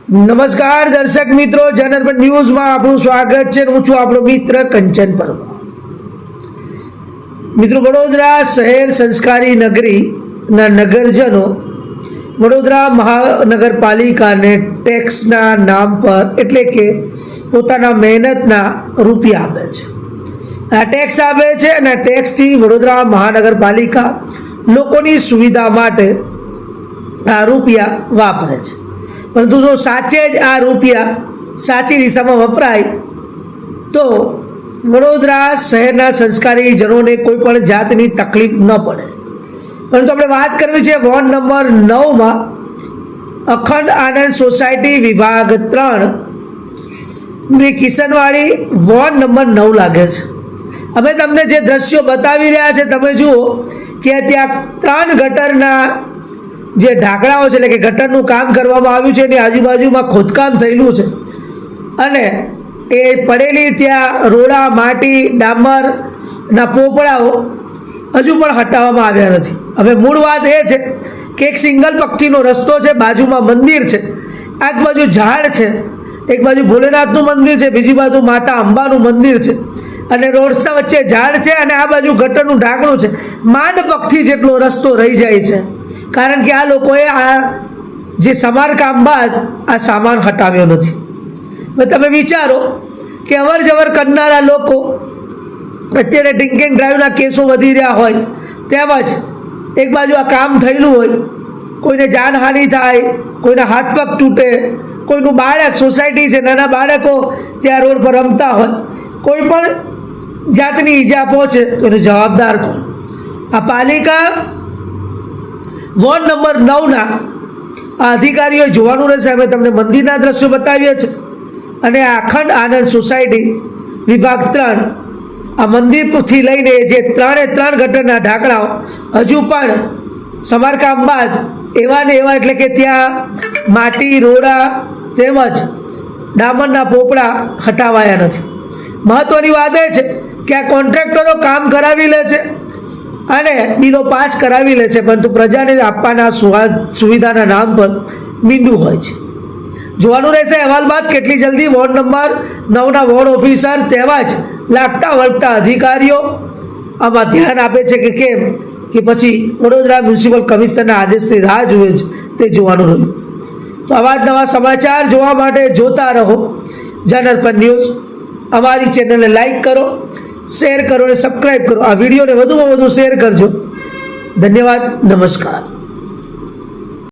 નમસ્કાર દર્શક મિત્રો, જનરલ ન્યૂઝમાં આપણું સ્વાગત છે. હું છું આપણો મિત્ર કંચન પરમાર. મિત્રો, વડોદરા શહેર સંસ્કારી નગરીના નગરજનો વડોદરા મહાનગરપાલિકાને ટેક્સના નામ પર એટલે કે પોતાના મહેનતના રૂપિયા આપે છે. આ ટેક્સ આપે છે અને ટેક્સથી વડોદરા મહાનગરપાલિકા લોકોની સુવિધા માટે આ રૂપિયા વાપરે છે. પરંતુ જો સાચે જ આ રૂપિયા સાચી દિશામાં વપરાય તો વડોદરા શહેરના સંસ્કારી જનોને કોઈ પણ જાતની તકલીફ ન પડે. પરંતુ આપણે વાત કરવી છે વોર્ડ નંબર 9માં અખંડ આનંદ સોસાયટી વિભાગ 3 ની કિશનવાડી વોર્ડ નંબર 9 લાગે છે. અમે તમને જે દ્રશ્યો બતાવી રહ્યા છે તમે જુઓ કે ત્યાં 3 ગટરના જે ઢાંકણાઓ છે એટલે કે ગટરનું કામ કરવામાં આવ્યું છે એની આજુબાજુમાં ખોદકામ થયેલું છે અને એ પડેલી ત્યાં રોડા માટી ડામરના પોપડાઓ હજુ પણ હટાવવામાં આવ્યા નથી. હવે મૂળ વાત એ છે કે એક સિંગલ પક્ષીનો રસ્તો છે, બાજુમાં મંદિર છે, એક બાજુ ઝાડ છે, એક બાજુ ભોલેનાથનું મંદિર છે, બીજી બાજુ માતા અંબાનું મંદિર છે અને રોડના વચ્ચે ઝાડ છે અને આ બાજુ ગટરનું ઢાંકણું છે. માંડ પગથી જેટલો રસ્તો રહી જાય છે કારણ કે આ લોકોએ આ જે સમારકામ બાદ આ સામાન હટાવ્યો નથી. હવે તમે વિચારો કે અવર જવર કરનારા લોકો અત્યારે ડ્રિંક એન્ડ ડ્રાઈવના કેસો વધી રહ્યા હોય તેમજ એક બાજુ આ કામ થયેલું હોય, કોઈને જાનહાનિ થાય, કોઈના હાથ પગ તૂટે, કોઈનું બાળક સોસાયટી છે નાના બાળકો ત્યાં રોડ પર રમતા હોય, કોઈ પણ જાતની ઈજા પહોંચે તો એનો જવાબદાર કોણ? આ પાલિકા વોર્ડ નંબર 9ના આ અધિકારીઓ જોવાનું રહેશે. અમે તમને મંદિરના દ્રશ્યો બતાવીએ છીએ અને આ અખંડ આનંદ સોસાયટી વિભાગ 3 આ મંદિરથી લઈને જે 3 ગટરના ઢાંકણાઓ હજુ પણ સમારકામ બાદ એવા ને એવા એટલે કે ત્યાં માટી રોડા તેમજ ડામરના પોપડા હટાવાયા નથી. મહત્વની વાત એ છે કે આ કોન્ટ્રાક્ટરો કામ કરાવી લે છે અને બિલો પાસ કરાવી લે છે પરંતુ પ્રજાને આપવાના સુવિધાના નામ પર મીંડું હોય છે. જોવાનું રહેશે અહેવાલ બાદ કેટલી જલ્દી વોર્ડ નંબર 9ના વોર્ડ ઓફિસર તેવા જ લાગતા વળગતા અધિકારીઓ આમાં ધ્યાન આપે છે કે કેમ, કે પછી વડોદરા મ્યુનિસિપલ કમિશનરના આદેશની રાહ જુએ છે તે જોવાનું રહ્યું. તો આવા જ નવા સમાચાર જોવા માટે જોતા રહો જનરલ ન્યૂઝ. અમારી ચેનલને લાઈક કરો, શેર કરો અને સબસ્ક્રાઈબ કરો. આ વિડીયોને વધુમાં વધુ શેર કરજો. ધન્યવાદ. નમસ્કાર.